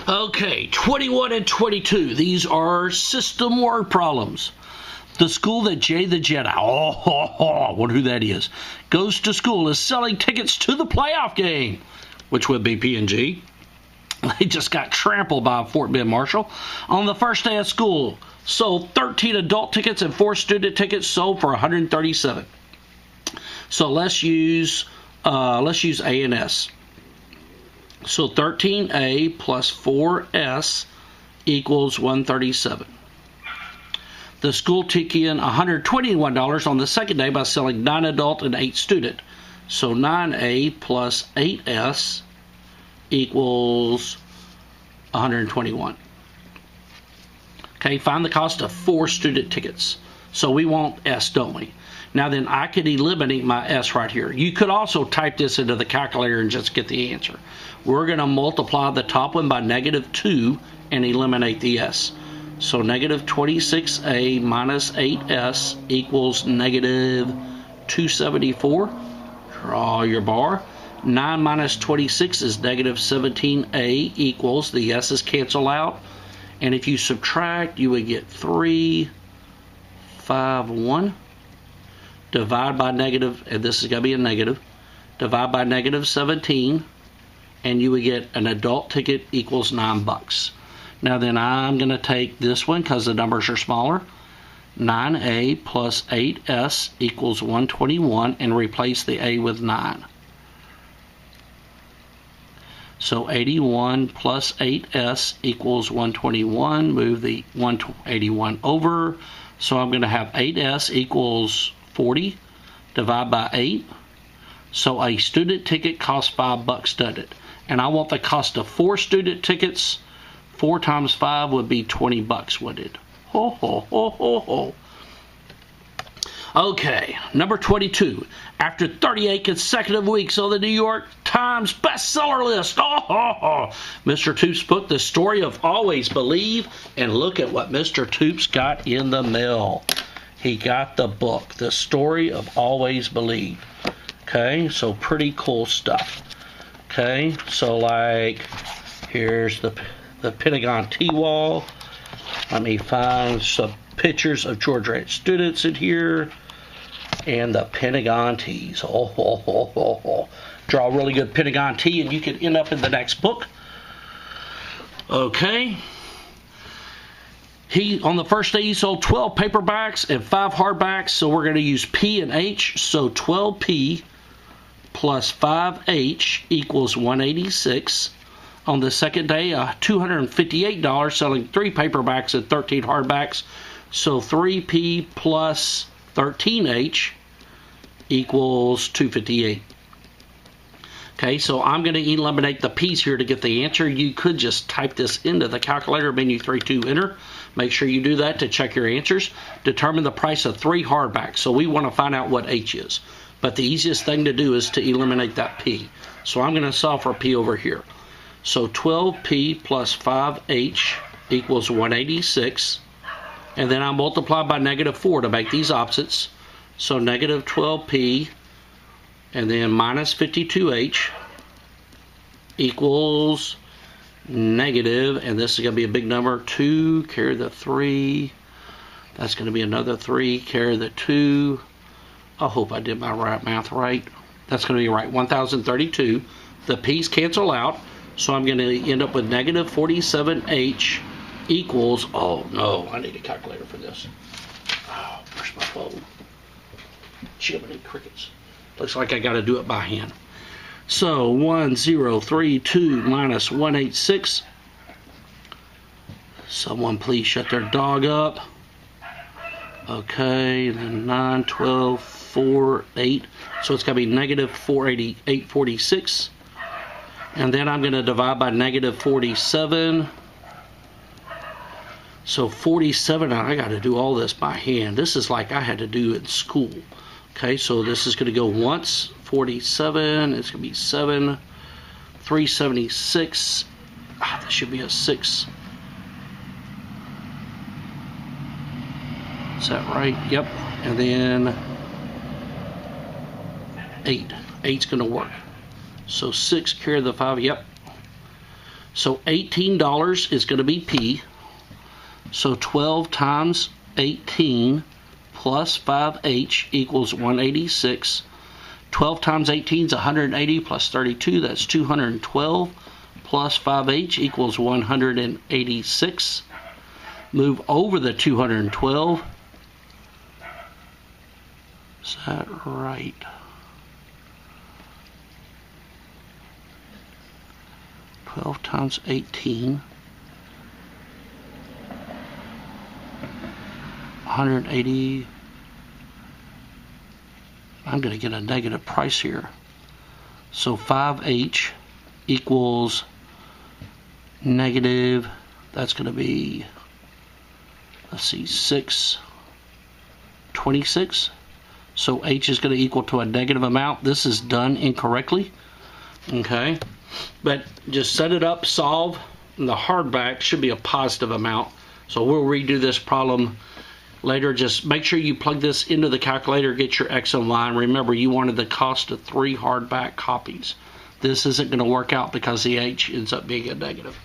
Okay, 21 and 22. These are system word problems. The school that Jay the Jedi, I wonder who that is, goes to school is selling tickets to the playoff game, which would be P&G. They just got trampled by Fort Bend Marshall. On the first day of school, sold 13 adult tickets and 4 student tickets sold for $137. So let's use A and S. So 13A plus 4S equals 137. The school took in $121 on the second day by selling 9 adult and 8 student. So 9A plus 8S equals 121. Okay, find the cost of 4 student tickets. So we want S, don't we? Now then, I could eliminate my S right here. You could also type this into the calculator and just get the answer. We're going to multiply the top one by -2 and eliminate the S. So negative 26A minus 8S equals negative 274. Draw your bar. 9 minus 26 is negative 17A equals, the S's cancel out. And if you subtract, you would get 351. Divide by negative, and this is going to be a negative, divide by negative 17, and you would get an adult ticket equals $9. Now then, I'm going to take this one because the numbers are smaller. 9A plus 8S equals 121, and replace the A with 9. So 81 plus 8S equals 121. Move the 181 over. So I'm going to have 8S equals 40. Divide by 8. So a student ticket costs $5, doesn't it? And I want the cost of 4 student tickets. 4 times 5 would be $20, wouldn't it? Ho, ho, ho, ho, ho. Okay, number 22. After 38 consecutive weeks on the New York Times bestseller list, Mr. Toups put the story of Always Believe, and look at what Mr. Toups got in the mail. He got the book, The Story of Always Believe. Okay, so pretty cool stuff. Okay, so like, here's the Pentagon T-wall. Let me find some pictures of Georgia Ranch students in here. And the Pentagon T's. Draw a really good Pentagon T and you can end up in the next book. Okay. On the first day he sold 12 paperbacks and 5 hardbacks, so we're going to use P and H. So 12P plus 5H equals 186. On the second day, $258 selling 3 paperbacks and 13 hardbacks. So 3P plus 13H equals 258. Okay, so I'm going to eliminate the P's here to get the answer. You could just type this into the calculator, menu 32 enter. Make sure you do that to check your answers. Determine the price of 3 hardbacks. So we want to find out what H is. But the easiest thing to do is to eliminate that P. So I'm going to solve for P over here. So 12P plus 5H equals 186. And then I multiply by -4 to make these opposites. So negative 12P and then minus 52H equals negative, and this is going to be a big number, 2 carry the 3. That's going to be another 3 carry the 2. I hope I did my math right. That's going to be right, 1032. The P's cancel out, so I'm going to end up with negative 47H equals, oh no, I need a calculator for this. Oh, where's my phone? Jiminy crickets. Looks like I got to do it by hand. So 1032 minus 186. Someone please shut their dog up. Okay, then 9, 12, 4, 8. So it's going to be negative 488.46. And then I'm going to divide by negative 47. So 47, I got to do all this by hand. This is like I had to do in school. Okay, so this is going to go once, 47, it's going to be 7, 376, that should be a 6. Is that right? Yep. And then 8. 8's going to work. So 6 carry the 5, yep. So $18 is going to be P. So 12 times 18 plus 5H equals 186. 12 times 18 is 180 plus 32, that's 212, plus 5H equals 186. Move over the 212. Is that right? Twelve times 18. 180. I'm going to get a negative price here. So 5H equals negative, that's going to be, let's see, 626. So H is going to equal to a negative amount. This is done incorrectly. Okay. But just set it up, solve, and the hardback should be a positive amount. So we'll redo this problem later. Just make sure you plug this into the calculator, get your X and Y. And remember, you wanted the cost of 3 hardback copies. This isn't going to work out because the H ends up being a negative.